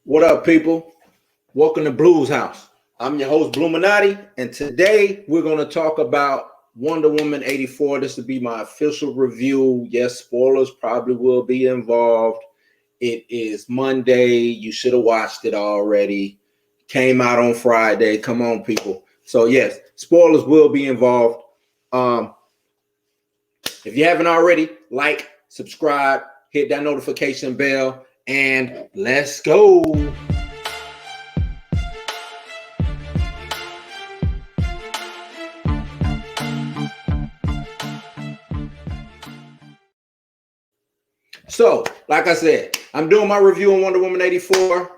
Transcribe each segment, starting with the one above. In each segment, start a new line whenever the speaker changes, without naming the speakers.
What up, people? Welcome to Blues House. I'm your host, Bluminati, and today we're going to talk about Wonder Woman 84. This will be my official review. Yes, spoilers probably will be involved. It is Monday. You should have watched it already. Came out on Friday. Come on, people. So, yes, spoilers will be involved. If you haven't already, like, subscribe, hit that notification bell, and let's go. So, like I said, I'm doing my review on Wonder Woman 84.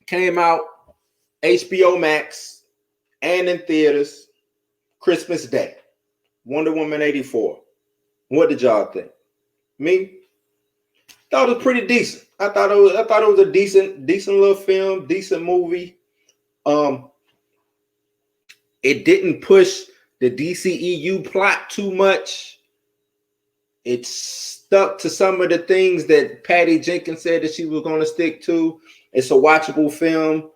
Came out HBO Max and in theaters Christmas Day. Wonder Woman 84. What did y'all think? Me? Thought it was pretty decent. I thought it was a decent little film, decent movie. It didn't push the DCEU plot too much. It stuck to some of the things that Patty Jenkins said that she was going to stick to. It's a watchable film.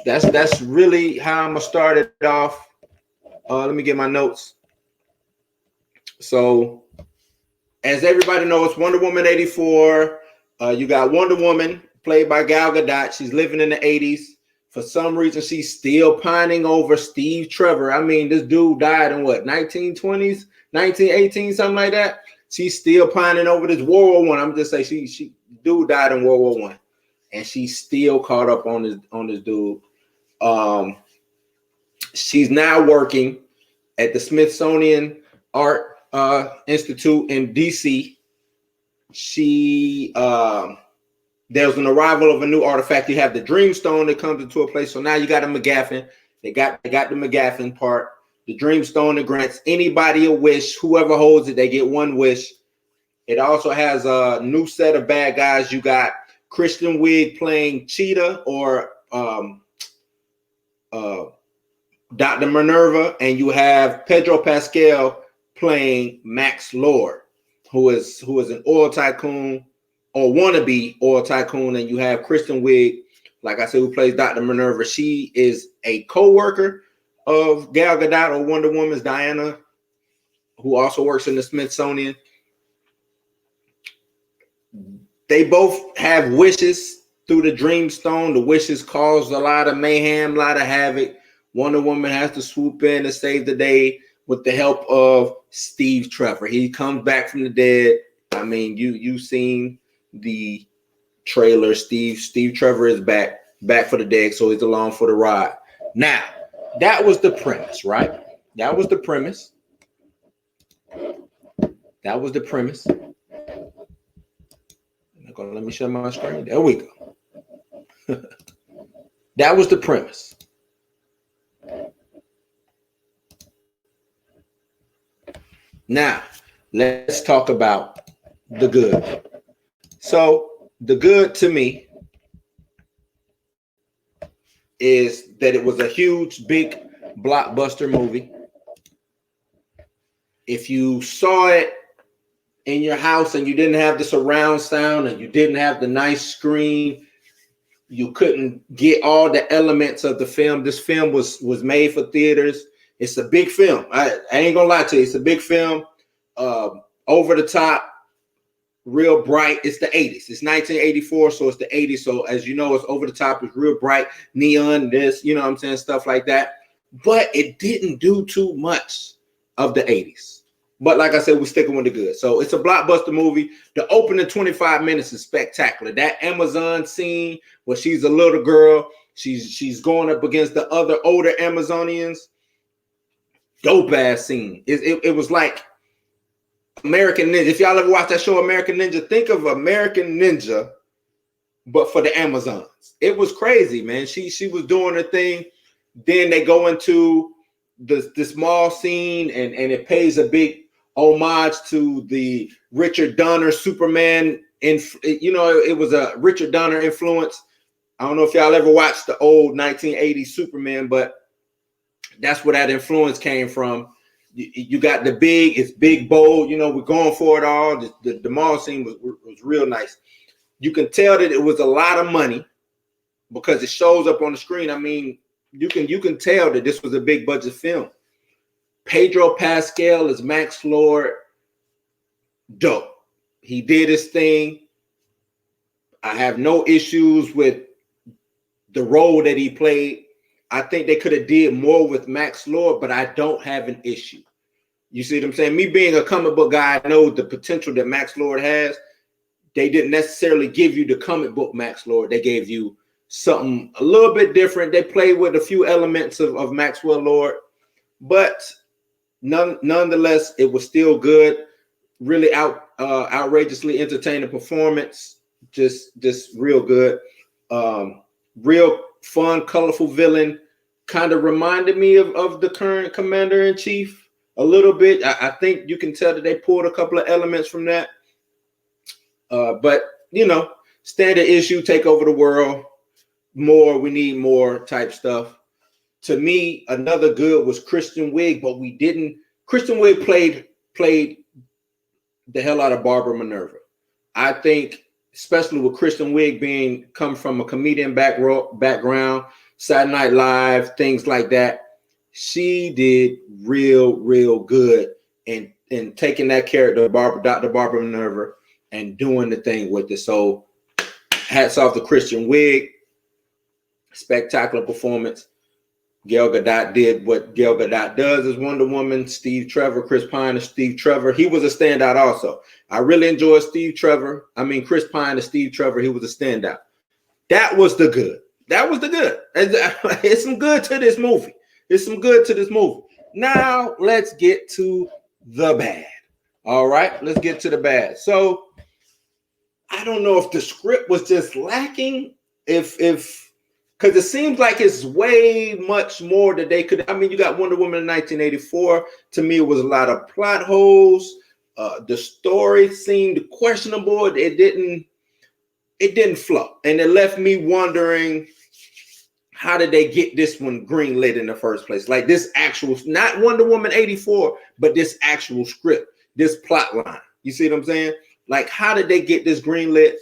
That's really how I'm gonna start it off. Let me get my notes. So, as everybody knows, Wonder Woman 84. You got Wonder Woman played by Gal Gadot. She's living in the 80s. For some reason, she's still pining over Steve Trevor. I mean, this dude died in what, 1920s, 1918, something like that. She's still pining over this World War I. I'm just saying, she dude died in World War I, and she's still caught up on this dude. She's now working at the Smithsonian Art Institute in DC. There's an arrival of a new artifact. You have the Dreamstone that comes into a place. So now you got a MacGuffin. They got the MacGuffin part. The Dreamstone that grants anybody a wish. Whoever holds it, they get one wish. It also has a new set of bad guys. You got Kristen Wiig playing Cheetah or Dr. Minerva, and you have Pedro Pascal playing Max Lord, who is an oil tycoon or wannabe oil tycoon, and you have Kristen Wiig, like I said, who plays Dr. Minerva. She is a co-worker of Gal Gadot or Wonder Woman's Diana, who also works in the Smithsonian. They both have wishes through the Dreamstone. The wishes cause a lot of mayhem, a lot of havoc. Wonder Woman has to swoop in and save the day with the help of Steve Trevor. He comes back from the dead. I mean, you've seen the trailer. Steve Trevor is back for the dead, so he's along for the ride. Now, that was the premise, right? That was the premise. Let me share my screen. There we go. That was the premise. Now, let's talk about the good. So, the good to me is that it was a huge, big blockbuster movie. If you saw it in your house and you didn't have the surround sound and you didn't have the nice screen, you couldn't get all the elements of the film. This film was made for theaters. It's a big film. I ain't gonna lie to you. It's a big film. Over the top, real bright. It's the 80s. It's 1984, so it's the 80s. So as you know, it's over the top. It's real bright, neon, this, you know what I'm saying, stuff like that. But it didn't do too much of the 80s. But like I said, we're sticking with the good. So it's a blockbuster movie. The opening 25 minutes is spectacular. That Amazon scene where she's a little girl, she's going up against the other older Amazonians. Dope ass scene. It was like American Ninja. If y'all ever watch that show, American Ninja, think of American Ninja, but for the Amazons. It was crazy, man. She was doing her thing. Then they go into the small scene, and it pays a big homage to the Richard Donner Superman. It was a Richard Donner influence. I don't know if y'all ever watched the old 1980s Superman, but that's where that influence came from. You got it's big, bold. We're going for it all. The mall scene was real nice. You can tell that it was a lot of money because it shows up on the screen. I mean, you can tell that this was a big budget film. Pedro Pascal as Max Lord, dope. He did his thing. I have no issues with the role that he played. I think they could have did more with Max Lord, but I don't have an issue. You see what I'm saying? Me being a comic book guy, I know the potential that Max Lord has. They didn't necessarily give you the comic book Max Lord. They gave you something a little bit different. They played with a few elements of Maxwell Lord, but nonetheless, it was still good. Really outrageously entertaining performance. Just real good. Real fun, colorful villain. Kind of reminded me of the current Commander-in-Chief a little bit. I think you can tell that they pulled a couple of elements from that. But, you know, standard issue, take over the world. More, we need more type stuff. To me, another good was Kristen Wiig, but we didn't. Kristen Wiig played the hell out of Barbara Minerva. I think, especially with Kristen Wiig come from a comedian background, Saturday Night Live, things like that. She did real good in taking that character, Dr. Barbara Minerva, and doing the thing with it. So hats off to Kristen Wiig. Spectacular performance. Gal Gadot did what Gal Gadot does as Wonder Woman. Chris Pine as Steve Trevor. He was a standout also. I really enjoyed Chris Pine as Steve Trevor. He was a standout. That was the good. It's some good to this movie. Now let's get to the bad. All right, let's get to the bad. So I don't know if the script was just lacking, because it seems like it's way much more that they could. I mean, you got Wonder Woman in 1984. To me, it was a lot of plot holes. The story seemed questionable. It didn't flow, and it left me wondering, how did they get this one greenlit in the first place? Like this actual, not Wonder Woman 84, but this actual script, this plot line. You see what I'm saying? Like, how did they get this greenlit?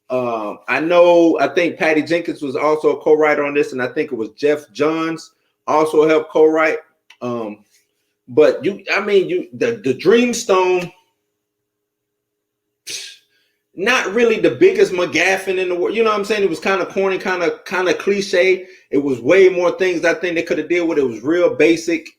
I think Patty Jenkins was also a co-writer on this, and I think it was Jeff Johns also helped co-write. But the Dreamstone, not really the biggest McGuffin in the world. You know what I'm saying? It was kind of corny, kind of cliche. It was way more things I think they could have dealt with. It was real basic.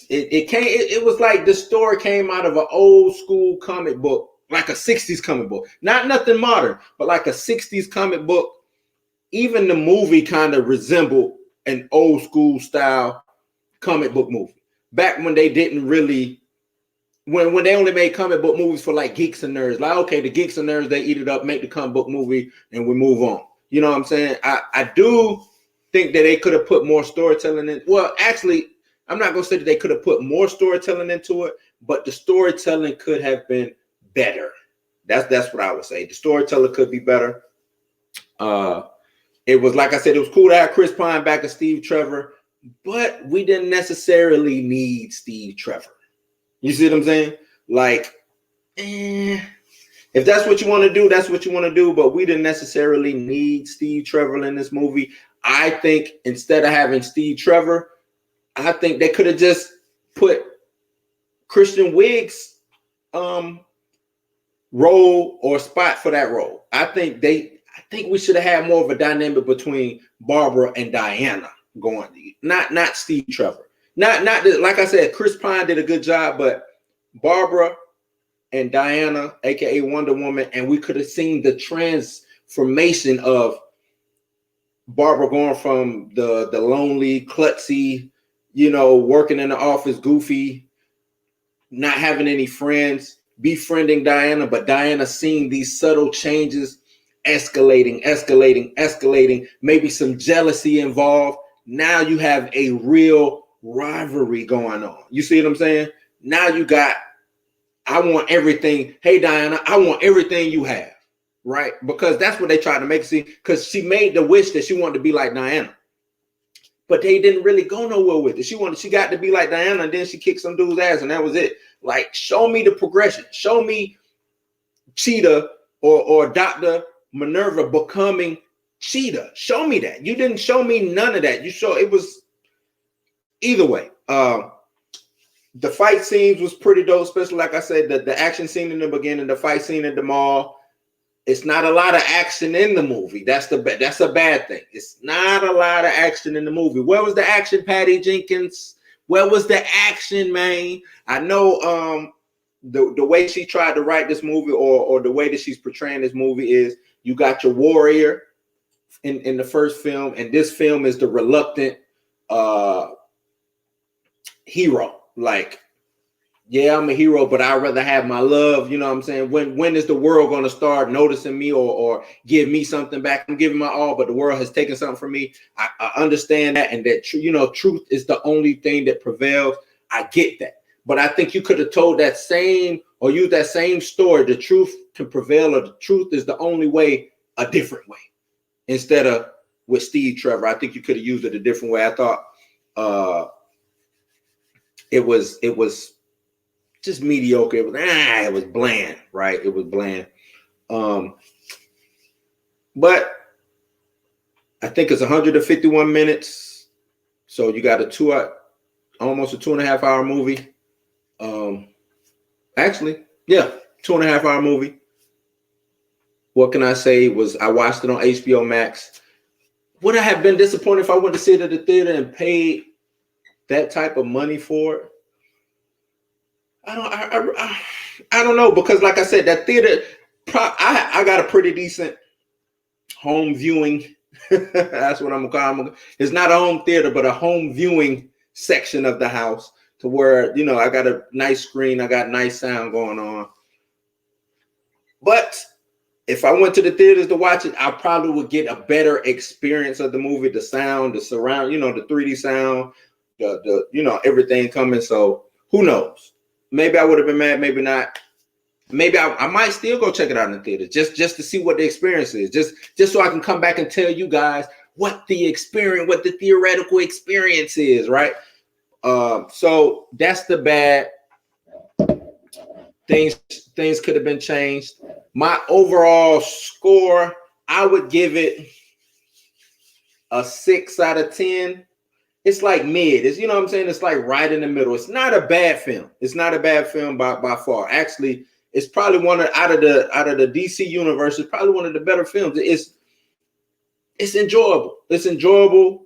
It was like the story came out of an old school comic book, like a 60s comic book. Not nothing modern, but like a 60s comic book. Even the movie kind of resembled an old school style comic book movie. Back when they didn't really, when they only made comic book movies for like geeks and nerds. Like, okay, the geeks and nerds, they eat it up, make the comic book movie, and we move on. You know what I'm saying? I do think that they could have put more storytelling in. Well, actually, I'm not going to say that they could have put more storytelling into it, but the storytelling could have been better. That's what I would say. The storytelling could be better. It was, like I said, it was cool to have Chris Pine back as Steve Trevor, but we didn't necessarily need Steve Trevor. You see what I'm saying? Like, if that's what you want to do, that's what you want to do, but we didn't necessarily need Steve Trevor in this movie. I think instead of having Steve Trevor, I think they could have just put Kristen Wiig's role or spot for that role. I think we should have had more of a dynamic between Barbara and Diana going, not Steve Trevor. Not like I said, Chris Pine did a good job, but Barbara and Diana, aka Wonder Woman, and we could have seen the transformation of Barbara going from the lonely, klutzy, working in the office, goofy, not having any friends, befriending Diana, but Diana seeing these subtle changes, escalating, maybe some jealousy involved. Now you have a real rivalry going on. You see what I'm saying? Now you got, I want everything. Hey, Diana, I want everything you have, right? Because that's what they tried to make it seem, because she made the wish that she wanted to be like Diana. But they didn't really go nowhere with it. She got to be like Diana, and then she kicked some dude's ass, and that was it. Like, show me the progression. Show me Cheetah or Dr. Minerva becoming Cheetah. Show me that. You didn't show me none of that. You show it was either way. The fight scenes was pretty dope, especially like I said, the action scene in the beginning, the fight scene at the mall. It's not a lot of action in the movie. That's a bad thing. It's not a lot of action in the movie. Where was the action, Patty Jenkins? Where was the action, man? I know the way she tried to write this movie, or the way that she's portraying this movie, is you got your warrior in the first film, and this film is the reluctant hero. Like, yeah, I'm a hero, but I'd rather have my love. You know what I'm saying? When is the world going to start noticing me or give me something back? I'm giving my all, but the world has taken something from me. I understand that, and that truth is the only thing that prevails. I get that, but I think you could have told that same, or used that same story. The truth can prevail, or the truth is the only way, a different way, instead of with Steve Trevor. I think you could have used it a different way. I thought it was just mediocre. It was bland, right? It was bland. But I think it's 151 minutes. So you got almost a 2.5 hour movie. Actually, yeah, 2.5 hour movie. What can I say? I watched it on HBO Max. Would I have been disappointed if I went to see it at the theater and paid that type of money for it? I don't know, because like I said, that theater, I got a pretty decent home viewing. That's what I'm gonna call it. It's not a home theater, but a home viewing section of the house, to where I got a nice screen, I got nice sound going on. But if I went to the theaters to watch it, I probably would get a better experience of the movie, the sound, the surround, the 3D sound, the everything coming. So who knows? Maybe I would have been mad, maybe not. Maybe I might still go check it out in the theater just to see what the experience is, just so I can come back and tell you guys what the theoretical experience is, right? So that's the bad things. Things could have been changed. My overall score, I would give it a 6 out of 10. It's like mid. It's, what I'm saying? It's like right in the middle. It's not a bad film. It's not a bad film by far. Actually, it's probably out of the DC universe, it's probably one of the better films. It's enjoyable. It's enjoyable.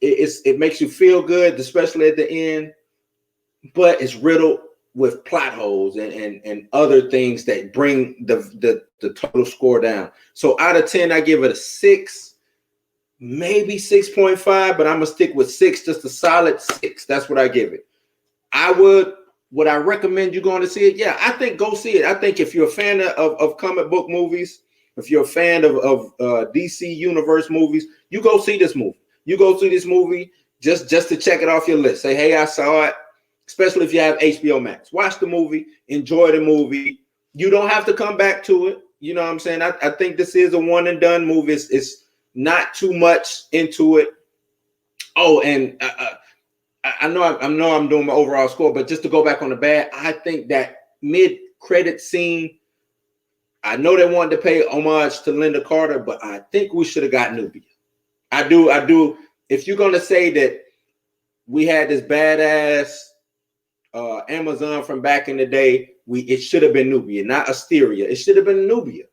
It makes you feel good, especially at the end. But it's riddled with plot holes and other things that bring the total score down. So out of 10, I give it a 6. Maybe 6.5, but I'm gonna stick with 6, just a solid 6. That's what I give it. Would I recommend you going to see it? Yeah, I think go see it. I think if you're a fan of comic book movies, if you're a fan of DC Universe movies, you go see this movie. You go see this movie just to check it off your list. Say, hey, I saw it. Especially if you have HBO Max. Watch the movie, enjoy the movie. You don't have to come back to it. You know what I'm saying? I think this is a one and done movie. It's not too much into it. Oh, and I know I'm doing my overall score, but just to go back on the bad, I think that mid-credit scene, I know they wanted to pay homage to Linda Carter, but I think we should have got Nubia. I do. If you're gonna say that we had this badass Amazon from back in the day, it should have been Nubia, not Asteria. It should have been Nubia.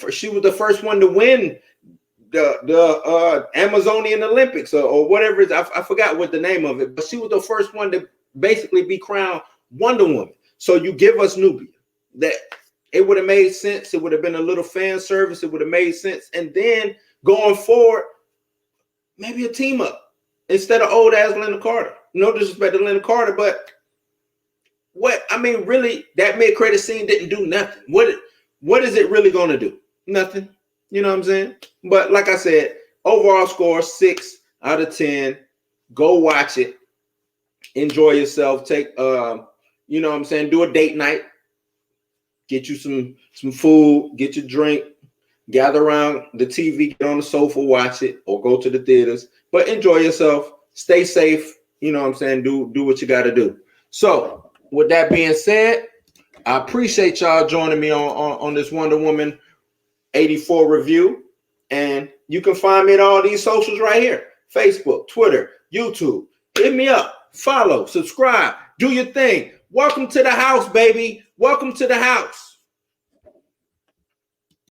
She was the first one to win the Amazonian Olympics or whatever it is. I forgot what the name of it, but she was the first one to basically be crowned Wonder Woman. So you give us Nubia. That it would have made sense. It would have been a little fan service. It would have made sense. And then going forward, maybe a team up instead of old ass Linda Carter. No disrespect to Linda Carter, but really, that mid-credit scene didn't do nothing. What is it really going to do? Nothing. You know what I'm saying? But like I said, overall score 6 out of 10. Go watch it. Enjoy yourself. Take do a date night. Get you some food, get your drink, gather around the TV, get on the sofa, watch it, or go to the theaters. But enjoy yourself. Stay safe. You know what I'm saying? Do what you got to do. So with that being said, I appreciate y'all joining me on this Wonder Woman 84 review. And you can find me at all these socials right here. Facebook, Twitter, YouTube. Hit me up. Follow, subscribe, do your thing. Welcome to the house, baby. Welcome to the house.